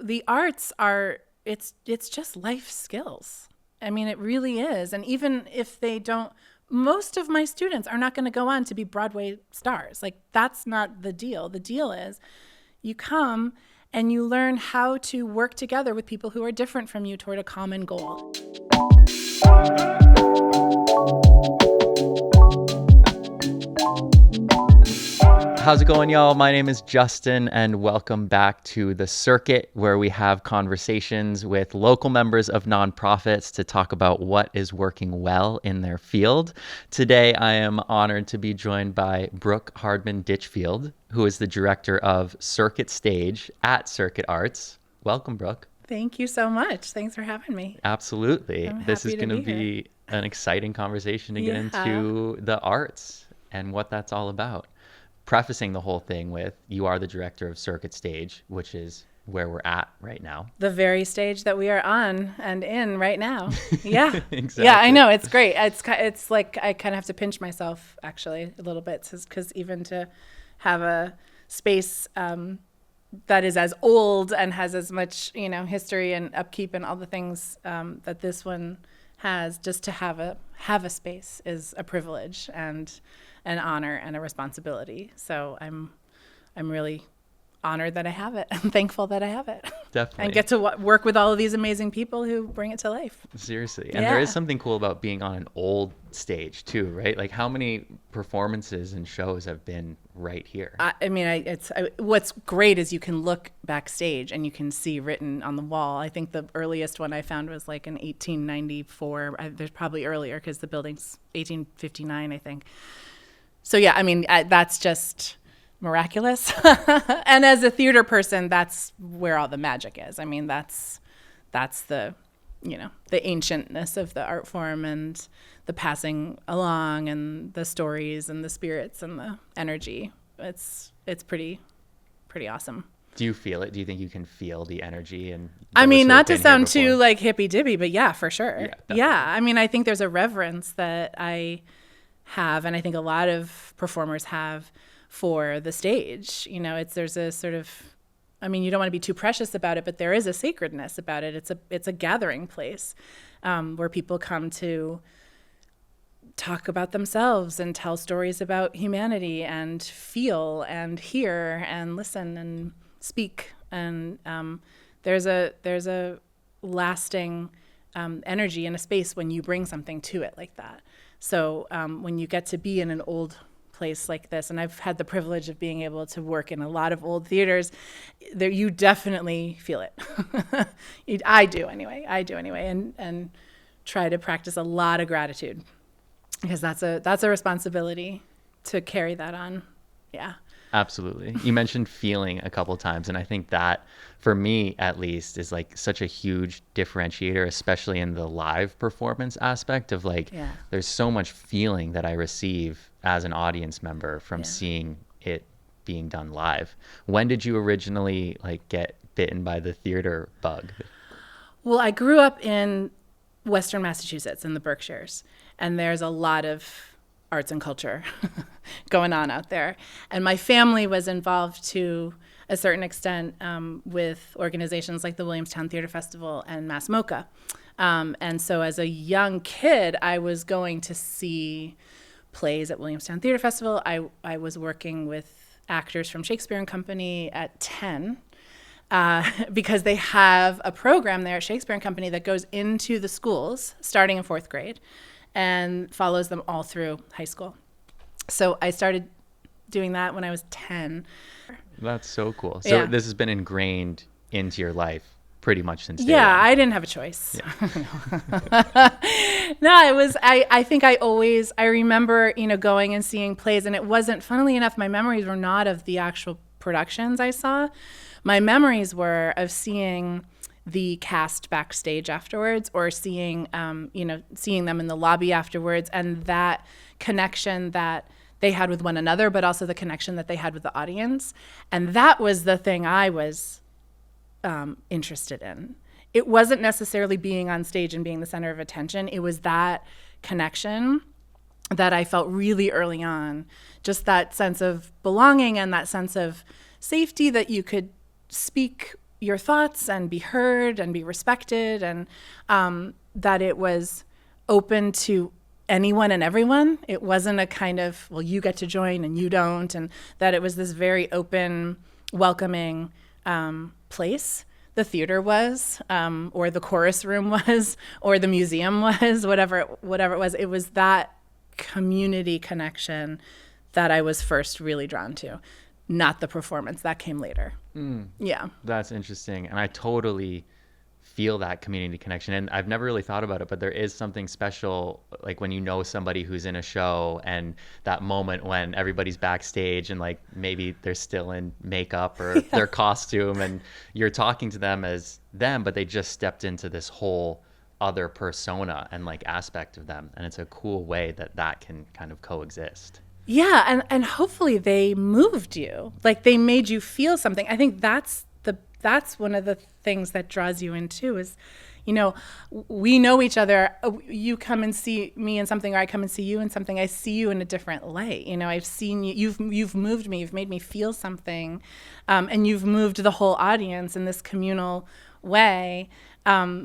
the arts are, it's just life skills. I mean, it really is. And even if they don't, most of my students are not going to go on to be Broadway stars. Like, that's not the deal. The deal is you come and you learn how to work together with people who are different from you toward a common goal. How's it going, y'all? My name is Justin, and welcome back to The Circuit, where we have conversations with local members of nonprofits to talk about what is working well in their field. Today, I am honored to be joined by Brooke Hardman-Ditchfield, who is the director of Circuit Stage at Circuit Arts. Welcome, Brooke. Thank you so much. Thanks for having me. Absolutely. This is happy to going to be be an exciting conversation to get into the arts and what that's all about. Prefacing the whole thing with, you are the director of Circuit Stage, which is where we're at right now. The very stage that we are on and in right now. Yeah. Exactly. Yeah, I know. It's great. It's like I kind of have to pinch myself, actually, a little bit, because even to have a space that is as old and has as much, history and upkeep and all the things that this one has, just to have a space is a privilege and an honor and a responsibility. So I'm really honored that I have it. I'm thankful that I have it. Definitely. And get to work with all of these amazing people who bring it to life. Seriously. And there is something cool about being on an old stage too, right? Like, how many performances and shows have been right here? What's great is you can look backstage and you can see written on the wall. I think the earliest one I found was like in 1894. There's probably earlier because the building's 1859, I think. So yeah, that's just miraculous. And as a theater person, that's where all the magic is. That's the, the ancientness of the art form and the passing along and the stories and the spirits and the energy. It's pretty awesome. Do you feel it? Do you think you can feel the energy? And not to sound too like hippy dippy, but yeah, for sure. Yeah. I think there's a reverence that I have, and I think a lot of performers have, for the stage. There's a sort of, you don't want to be too precious about it, but there is a sacredness about it. It's a gathering place where people come to talk about themselves and tell stories about humanity and feel and hear and listen and speak. And there's a lasting energy in a space when you bring something to it like that. So when you get to be in an old place like this, and I've had the privilege of being able to work in a lot of old theaters, there you definitely feel it. I do anyway, and try to practice a lot of gratitude, because that's a responsibility to carry that on. Yeah. Absolutely. You mentioned feeling a couple of times, and I think that, for me at least, is like such a huge differentiator, especially in the live performance aspect of there's so much feeling that I receive as an audience member from seeing it being done live. When did you originally get bitten by the theater bug? Well, I grew up in Western Massachusetts in the Berkshires, and there's a lot of arts and culture going on out there. And my family was involved to a certain extent with organizations like the Williamstown Theater Festival and Mass MoCA. And so as a young kid, I was going to see plays at Williamstown Theater Festival. I was working with actors from Shakespeare and Company at 10 because they have a program there at Shakespeare and Company that goes into the schools starting in 4th grade and follows them all through high school. So I started doing that when I was 10. That's so cool. So this has been ingrained into your life pretty much since day one. I didn't have a choice. Yeah. No, it was, I think I remember, going and seeing plays, and it wasn't, funnily enough, my memories were not of the actual productions I saw. My memories were of seeing the cast backstage afterwards, or seeing them in the lobby afterwards, and that connection that they had with one another, but also the connection that they had with the audience. And that was the thing I was interested in. It wasn't necessarily being on stage and being the center of attention. It was that connection that I felt really early on, just that sense of belonging and that sense of safety that you could speak your thoughts and be heard and be respected, and that it was open to anyone and everyone. It wasn't a kind of, well, you get to join and you don't, and that it was this very open, welcoming place. The theater was, or the chorus room was, or the museum was, whatever it was. It was that community connection that I was first really drawn to, not the performance. That came later. Yeah. That's interesting. And I totally feel that community connection. And I've never really thought about it, but there is something special, like when you know somebody who's in a show and that moment when everybody's backstage and like maybe they're still in makeup or their costume and you're talking to them as them, but they just stepped into this whole other persona and like aspect of them. And it's a cool way that that can kind of coexist. Yeah. And hopefully they moved you, like they made you feel something. I think that's one of the things that draws you in too, is, you know, we know each other. You come and see me in something, or I come and see you in something. I see you in a different light. You know, I've seen you, you've moved me, you've made me feel something. And you've moved the whole audience in this communal way.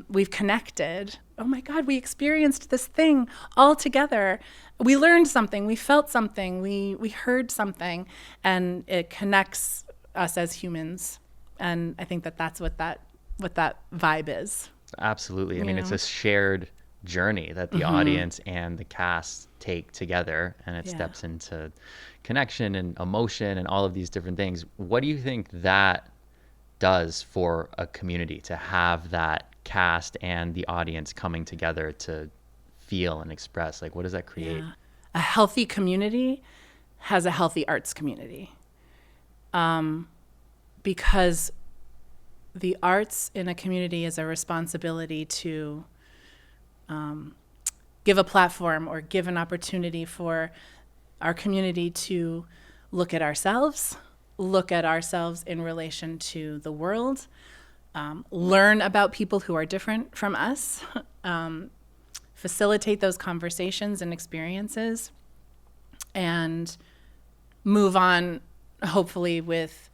We've connected. Oh my God, we experienced this thing all together. We learned something, we felt something, we heard something, and it connects us as humans. And I think that's what that vibe is. Absolutely. I mean, it's a shared journey that the audience and the cast take together, and it steps into connection and emotion and all of these different things. What do you think that does for a community, to have that cast and the audience coming together to feel and express? Like, what does that create? Yeah. A healthy community has a healthy arts community. Because the arts in a community is a responsibility to give a platform or give an opportunity for our community to look at ourselves in relation to the world, learn about people who are different from us, facilitate those conversations and experiences, and move on, hopefully, with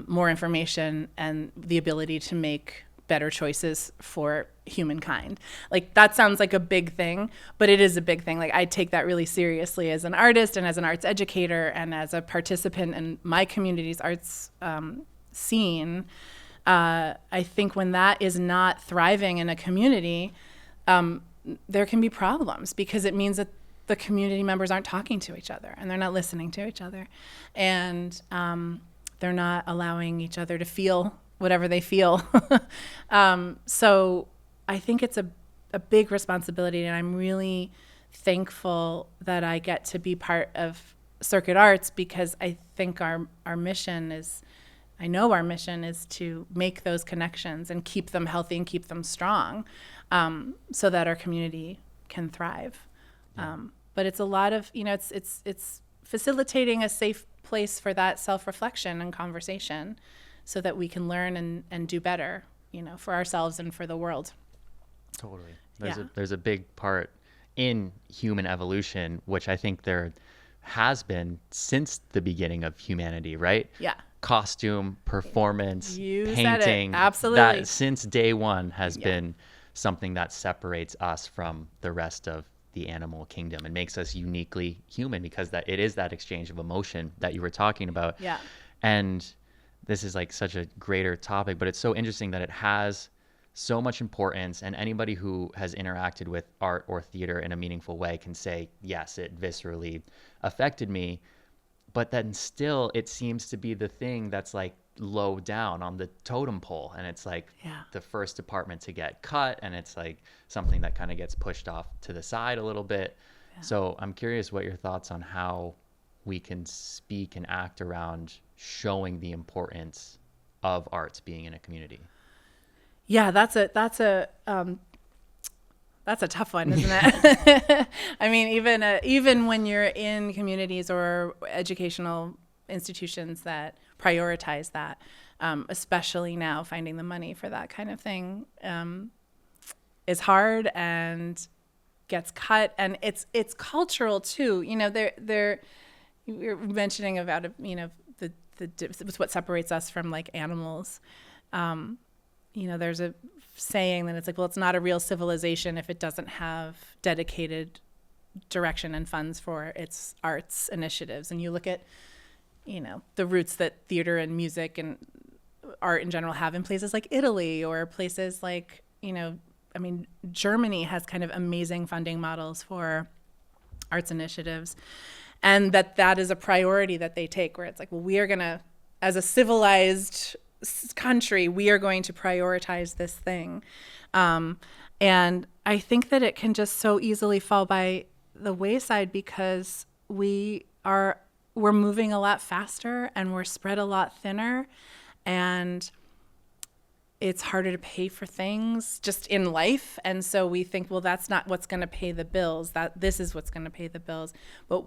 more information and the ability to make better choices for humankind. Like, that sounds like a big thing, but it is a big thing. Like, I take that really seriously as an artist and as an arts educator and as a participant in my community's arts scene. I think when that is not thriving in a community, there can be problems, because it means that the community members aren't talking to each other and they're not listening to each other. And they're not allowing each other to feel whatever they feel. So I think it's a big responsibility, and I'm really thankful that I get to be part of Circuit Arts, because I think our mission is, I know our mission is to make those connections and keep them healthy and keep them strong, so that our community can thrive. But it's a lot of, you know, it's facilitating a safe place for that self-reflection and conversation, so that we can learn and do better, you know, for ourselves and for the world. Totally. There's a big part in human evolution, which I think there has been since the beginning of humanity, right? Yeah. Costume, performance, You painting. said it. Absolutely. That since day one has been something that separates us from the rest of the animal kingdom and makes us uniquely human, because that it is that exchange of emotion that you were talking about. Yeah. And this is like such a greater topic, but it's so interesting that it has so much importance, and anybody who has interacted with art or theater in a meaningful way can say, yes, it viscerally affected me. But then still it seems to be the thing that's like low down on the totem pole, and it's like the first department to get cut, and it's like something that kind of gets pushed off to the side a little bit. So I'm curious what your thoughts on how we can speak and act around showing the importance of arts being in a community. Yeah, that's a tough one, isn't it? I mean, even when you're in communities or educational institutions that prioritize that, especially now, finding the money for that kind of thing is hard and gets cut, and it's cultural too. You know, you're mentioning about, you know, it's what separates us from like animals. There's a saying that it's like, well, it's not a real civilization if it doesn't have dedicated direction and funds for its arts initiatives. And you look at, the roots that theater and music and art in general have in places like Italy or places like, Germany has kind of amazing funding models for arts initiatives. And that is a priority that they take, where it's like, well, we are going to, as a civilized country, we are going to prioritize this thing. And I think that it can just so easily fall by the wayside because we're moving a lot faster and we're spread a lot thinner, and it's harder to pay for things just in life. And so we think, well, that's not what's going to pay the bills, that this is what's going to pay the bills. But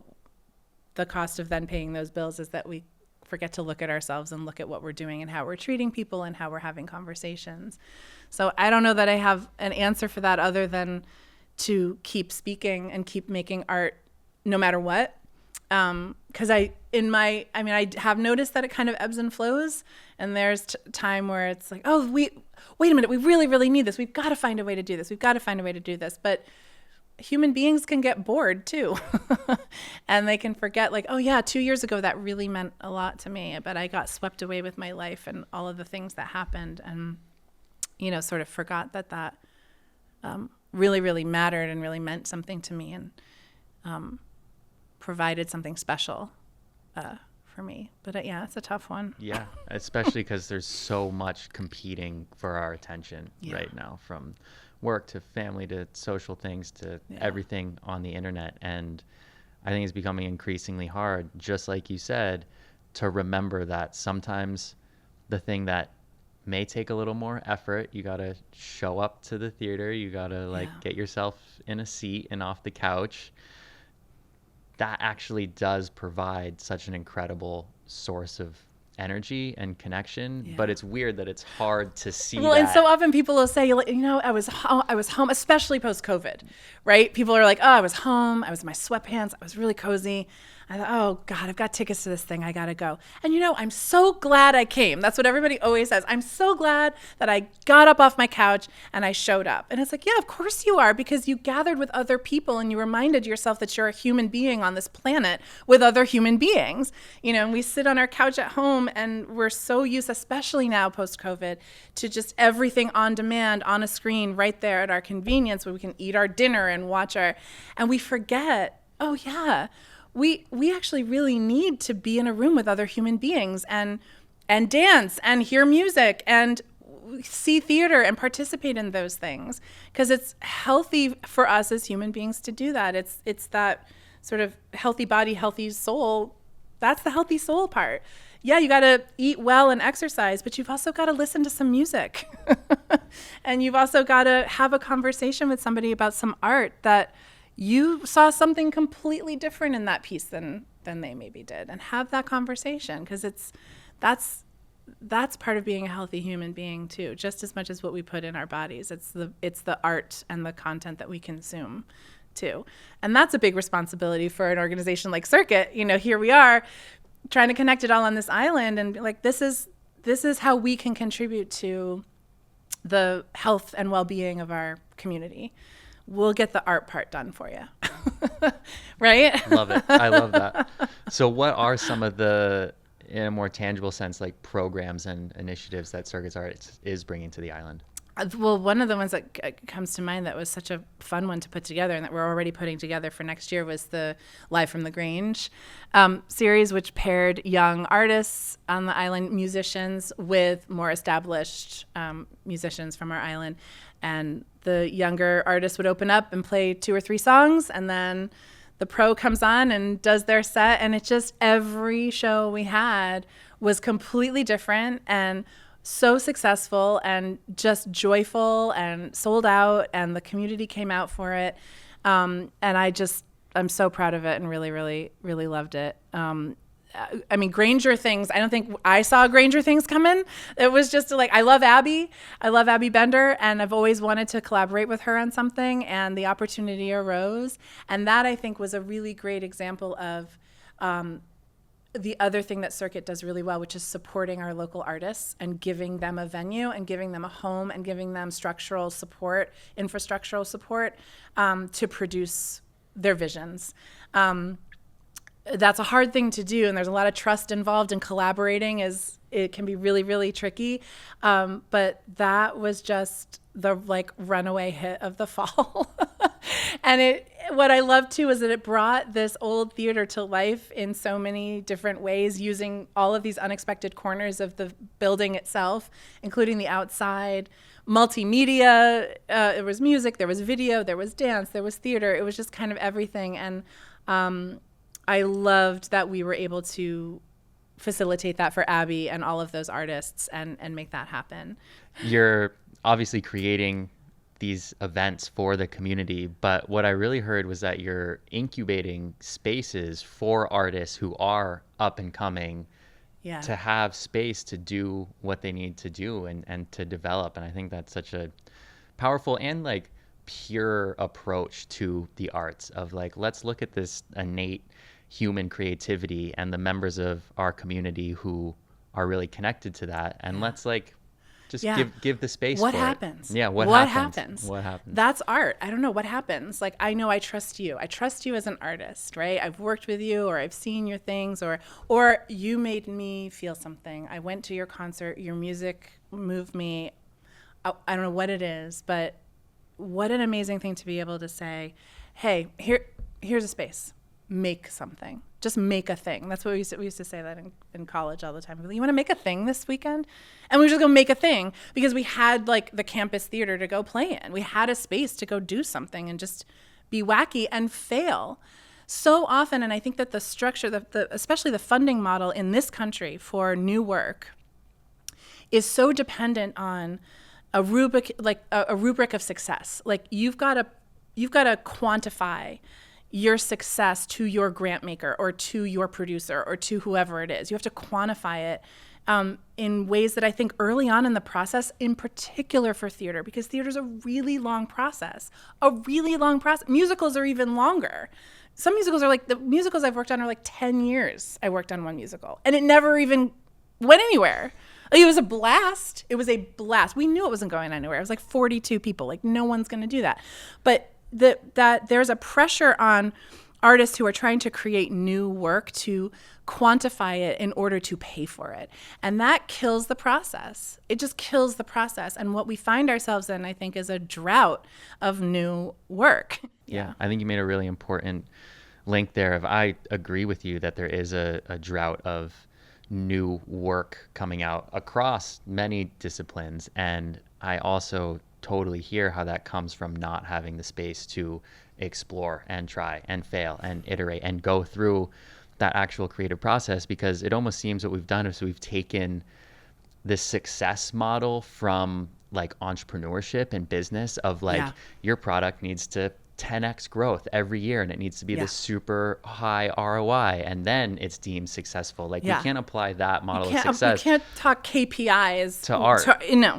the cost of then paying those bills is that we forget to look at ourselves and look at what we're doing and how we're treating people and how we're having conversations. So I don't know that I have an answer for that other than to keep speaking and keep making art no matter what. Because I have noticed that it kind of ebbs and flows, and there's time where it's like, oh, wait a minute, we really, really need this. We've got to find a way to do this. We've got to find a way to do this. But human beings can get bored too. And they can forget, like, oh yeah, 2 years ago, that really meant a lot to me, but I got swept away with my life and all of the things that happened, and, sort of forgot that really, really mattered and really meant something to me, and provided something special for me. But yeah, it's a tough one. Yeah, especially because there's so much competing for our attention right now, from work to family to social things to everything on the internet. And I think it's becoming increasingly hard, just like you said, to remember that sometimes the thing that may take a little more effort, you got to show up to the theater, you got to get yourself in a seat and off the couch. That actually does provide such an incredible source of energy and connection, but it's weird that it's hard to see. Well, and so often people will say, I was home, especially post-COVID, right? People are like, oh, I was home, I was in my sweatpants, I was really cozy. I thought, oh God, I've got tickets to this thing, I gotta go. And I'm so glad I came. That's what everybody always says. I'm so glad that I got up off my couch and I showed up. And it's like, yeah, of course you are, because you gathered with other people and you reminded yourself that you're a human being on this planet with other human beings. And we sit on our couch at home and we're so used, especially now post-COVID, to just everything on demand, on a screen, right there at our convenience, where we can eat our dinner and watch and we forget, oh yeah, we actually really need to be in a room with other human beings and dance and hear music and see theater and participate in those things, because it's healthy for us as human beings to do that. It's that sort of healthy body, healthy soul. That's the healthy soul part. Yeah, you got to eat well and exercise, but you've also got to listen to some music. And you've also got to have a conversation with somebody about some art that you saw something completely different in that piece than they maybe did, and have that conversation, because that's part of being a healthy human being too, just as much as what we put in our bodies. It's the art and the content that we consume too. And that's a big responsibility for an organization like Circuit. Here we are trying to connect it all on this island, and like, this is how we can contribute to the health and well-being of our community. We'll get the art part done for you. Right? Love it. I love that. So what are some of the, in a more tangible sense, like programs and initiatives that Circuits Arts is bringing to the island? Well, one of the ones that comes to mind that was such a fun one to put together, and that we're already putting together for next year, was the Live from the Grange series, which paired young artists on the island, musicians, with more established musicians from our island. And the younger artists would open up and play 2 or 3 songs, and then the pro comes on and does their set. And it just, every show we had was completely different and so successful and just joyful and sold out, and the community came out for it. And I'm so proud of it and really, really, really loved it. Granger Things, I don't think I saw Granger Things coming. It was just I love Abby Bender, and I've always wanted to collaborate with her on something, and the opportunity arose. And that, I think, was a really great example of the other thing that Circuit does really well, which is supporting our local artists and giving them a venue and giving them a home and giving them structural support, infrastructural support to produce their visions. That's a hard thing to do, and there's a lot of trust involved, and collaborating it can be really, really tricky. But that was just the runaway hit of the fall. And what I loved too is that it brought this old theater to life in so many different ways, using all of these unexpected corners of the building itself, including the outside, multimedia. There was music, there was video, there was dance, there was theater. It was just kind of everything. And I loved that we were able to facilitate that for Abby and all of those artists and make that happen. You're obviously creating these events for the community, but what I really heard was that you're incubating spaces for artists who are up and coming to have space to do what they need to do and to develop. And I think that's such a powerful and pure approach to the arts of let's look at this innate human creativity and the members of our community who are really connected to that, and let's just give the space what for happens it. What happens? That's art. I don't know what happens. I know I trust you as an artist, right? I've worked with you, or I've seen your things, or you made me feel something. I went to your concert, your music moved me. I don't know what it is, but what an amazing thing to be able to say, hey, here's a space. Make something. Just make a thing. That's what we used to say that in college all the time. You want to make a thing this weekend? And we were just going to make a thing because we had the campus theater to go play in. We had a space to go do something and just be wacky and fail. So often, and I think that the structure, especially the funding model in this country for new work is so dependent on a rubric, a rubric of success. You've got to quantify your success to your grant maker or to your producer or to whoever it is. You have to quantify it in ways that I think early on in the process, in particular for theater, because theater's a really long process. Musicals are even longer. Some musicals are the musicals I've worked on are 10 years. I worked on one musical and it never even went anywhere. It was a blast. We knew it wasn't going anywhere. It was 42 people. No one's going to do that. But that there's a pressure on artists who are trying to create new work to quantify it in order to pay for it. And that kills the process. It just kills the process. And what we find ourselves in, I think, is a drought of new work. Yeah, I think you made a really important link there. I agree with you that there is a drought of new work coming out across many disciplines. And I also totally hear how that comes from not having the space to explore and try and fail and iterate and go through that actual creative process, because it almost seems what we've done is we've taken this success model from entrepreneurship and business of your product needs to 10x growth every year and it needs to be this super high ROI and then it's deemed successful. We can't apply that model of success. We can't talk KPIs to art.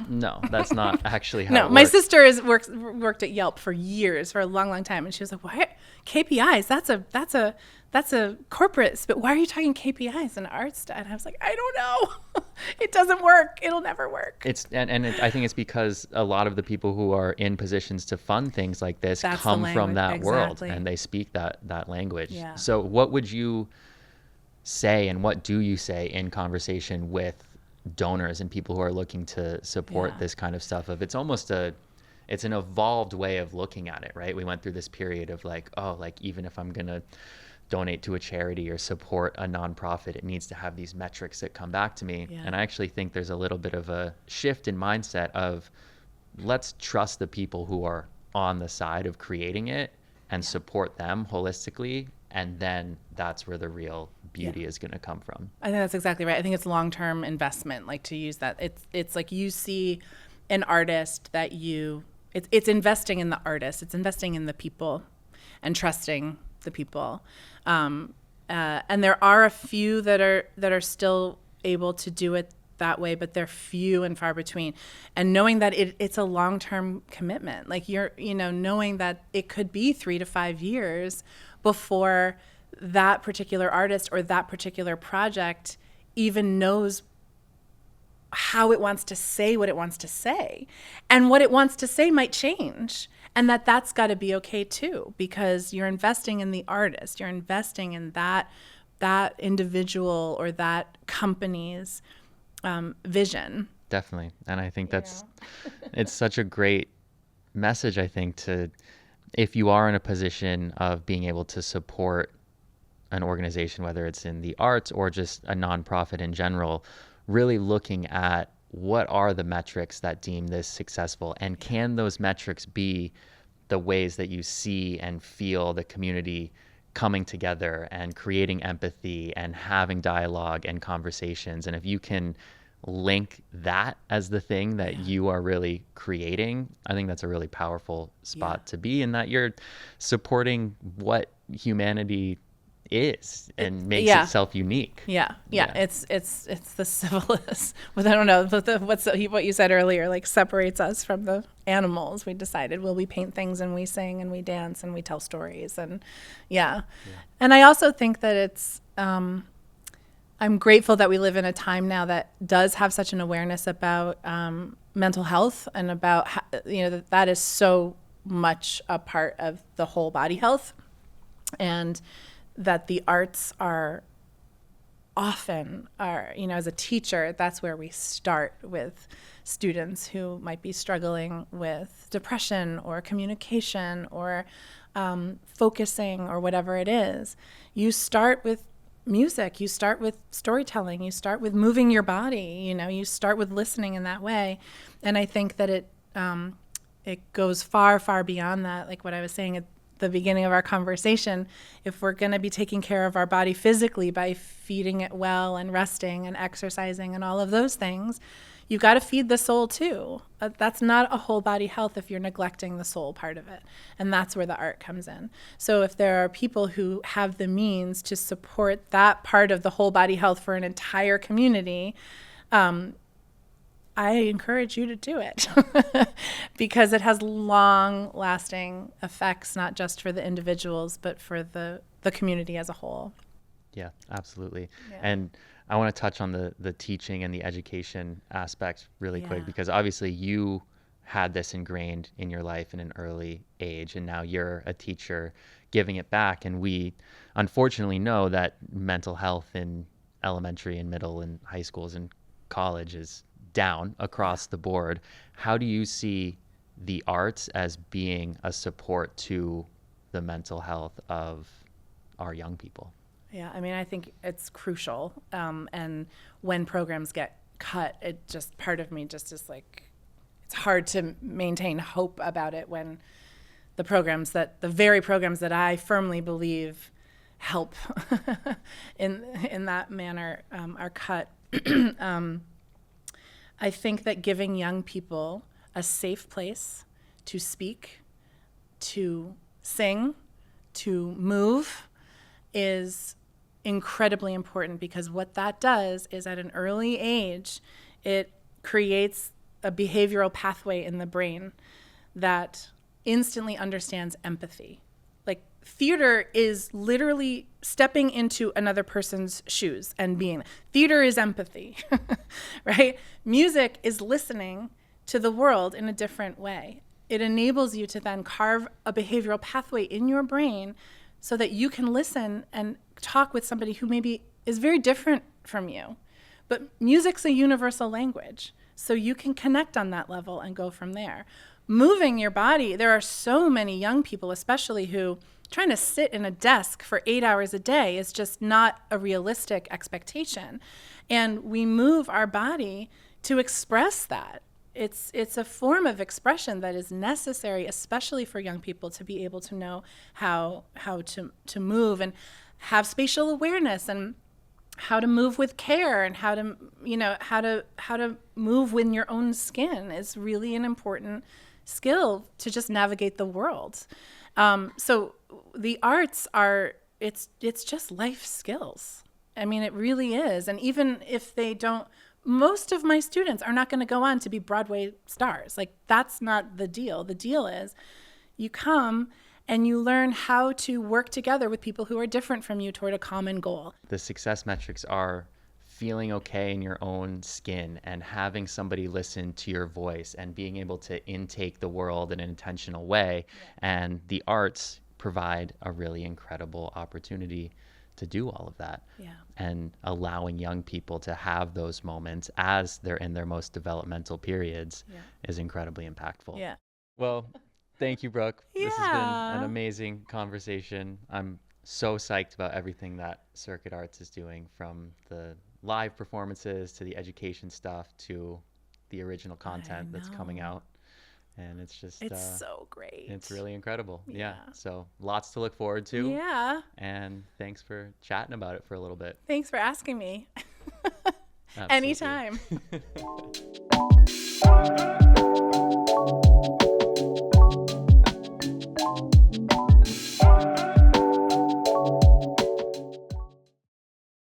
No, that's not actually how it works. My sister worked at Yelp for years, for a long time, and she was like, "Why KPIs? That's a corporate, but why are you talking KPIs in art stuff?" And I was like, I don't know. It doesn't work. It'll never work. I think it's because a lot of the people who are in positions to fund things like this come from that world and they speak that language. Yeah. So what would you say and what do you say in conversation with donors and people who are looking to support this kind of stuff? It's almost it's an evolved way of looking at it, right? We went through this period of even if I'm going to donate to a charity or support a nonprofit, it needs to have these metrics that come back to me. Yeah. And I actually think there's a little bit of a shift in mindset of let's trust the people who are on the side of creating it and support them holistically. And then that's where the real beauty is going to come from. I think that's exactly right. I think it's long-term investment, to use that. It's you see an artist that it's investing in the artist. It's investing in the people and trusting the people. And there are a few that are still able to do it that way, but they're few and far between. And knowing that it's a long-term commitment, knowing that it could be 3 to 5 years before that particular artist or that particular project even knows how it wants to say what it wants to say. And what it wants to say might change. And that's got to be okay too, because you're investing in the artist. You're investing in that individual or that company's vision. Definitely. And I think it's such a great message, I think, to, if you are in a position of being able to support an organization, whether it's in the arts or just a nonprofit in general, really looking at what are the metrics that deem this successful, and can those metrics be the ways that you see and feel the community coming together and creating empathy and having dialogue and conversations. And if you can link that as the thing that you are really creating, I think that's a really powerful spot to be, in that you're supporting what humanity is and makes itself unique. It's the civilist. Well, I don't know what you said earlier, like separates us from the animals. We decided, well, we paint things and we sing and we dance and we tell stories, and and I also think that it's I'm grateful that we live in a time now that does have such an awareness about mental health, and about that is so much a part of the whole body health, and that the arts are often, as a teacher, that's where we start with students who might be struggling with depression or communication or focusing or whatever it is. You start with music, you start with storytelling, you start with moving your body, you start with listening in that way. And I think that it goes far, far beyond that. Like what I was saying at the beginning of our conversation, if we're going to be taking care of our body physically by feeding it well and resting and exercising and all of those things, you've got to feed the soul too. That's not a whole body health if you're neglecting the soul part of it. And that's where the art comes in. So if there are people who have the means to support that part of the whole body health for an entire community, I encourage you to do it because it has long-lasting effects, not just for the individuals, but for the community as a whole. Yeah, absolutely. Yeah. And I want to touch on the teaching and the education aspect really quick, because obviously you had this ingrained in your life in an early age, and now you're a teacher giving it back. And we unfortunately know that mental health in elementary and middle and high schools and college is down across the board. How do you see the arts as being a support to the mental health of our young people? Yeah, I mean, I think it's crucial. And when programs get cut, it just, part of me just is like, it's hard to maintain hope about it when the very programs that I firmly believe help in that manner are cut. I think that giving young people a safe place to speak, to sing, to move is incredibly important, because what that does is at an early age, it creates a behavioral pathway in the brain that instantly understands empathy. Like, theater is literally stepping into another person's shoes and being. Theater is empathy, right? Music is listening to the world in a different way. It enables you to then carve a behavioral pathway in your brain so that you can listen and talk with somebody who maybe is very different from you. But music's a universal language, so you can connect on that level and go from there. Moving your body, there are so many young people, especially, who trying to sit in a desk for 8 hours a day is just not a realistic expectation. And we move our body to express that. It's a form of expression that is necessary, especially for young people, to be able to know how to move and have spatial awareness, and how to move with care, and how to move with your own skin is really an important skill to just navigate the world. So the arts it's just life skills. I mean, it really is. And even if they don't, most of my students are not going to go on to be Broadway stars. Like, that's not the deal. The deal is you come And you learn how to work together with people who are different from you toward a common goal. The success metrics are feeling okay in your own skin and having somebody listen to your voice and being able to intake the world in an intentional way. And the arts provide a really incredible opportunity to do all of that. And allowing young people to have those moments as they're in their most developmental periods is incredibly impactful. Well, thank you, Brooke. This has been an amazing conversation. I'm so psyched about everything that Circuit Arts is doing, from the live performances to the education stuff to the original content that's coming out. And it's just so great. It's really incredible. So lots to look forward to. And thanks for chatting about it for a little bit. Thanks for asking me. Anytime.